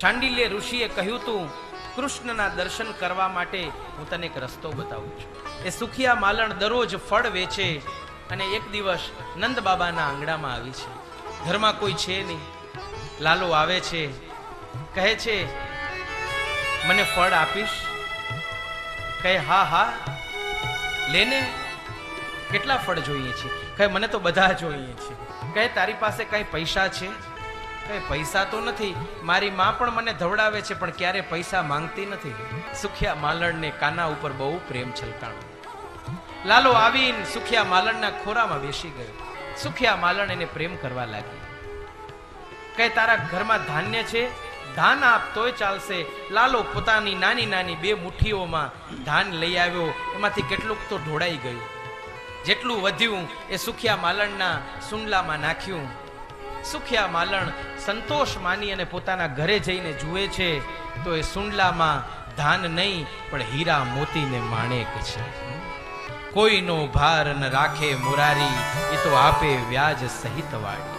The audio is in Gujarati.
ચાંડિલ્ય ઋષિએ કહ્યું તું કૃષ્ણના દર્શન કરવા માટે હું તને એક રસ્તો બતાવું છું. એ સુખિયા માલણ દરરોજ ફળ વેચે અને એક દિવસ નંદ બાબાના આંગણામાં આવી છે. ઘરમાં કોઈ છે નહીં. લાલો આવે છે, કહે છે મને ફળ આપીશ? કહે હા હા લેને. કેટલા ફળ જોઈએ છે? કહે મને તો બધા જોઈએ છે. કહે તારી પાસે કઈ પૈસા છે? કહે પૈસા તો નથી, મારી માં પણ મને ધવડાવે છે પણ ક્યારે પૈસા માંગતી નથી. સુખિયા માલણને કાના ઉપર બહુ પ્રેમ છલકાણો. લાલો આવીને સુખિયા માલણના ખોરામાં બેસી ગયો. સુખિયા માલણ એને પ્રેમ કરવા લાગી. કહે તારા ઘરમાં ધાન્ય છે? ધાન આપ તોય ચાલશે. લાલો પોતાની નાની નાની બે મુઠ્ઠીઓમાં ધાન લઈ આવ્યો. એમાંથી કેટલુંક તો ઢોળાઈ ગયું. જેટલું વધ્યું એ સુખિયા માલણના સુંડલામાં નાખ્યું. સુખિયા માલણ સંતોષ માની અને પોતાના ઘરે જઈને જુએ છે તો એ સુંડલામાં ધાન નહીં પણ હીરા મોતી ને માણેક છે. કોઈનો ભાર ન રાખે મુરારી, એ તો આપે વ્યાજ સહિત વાળી.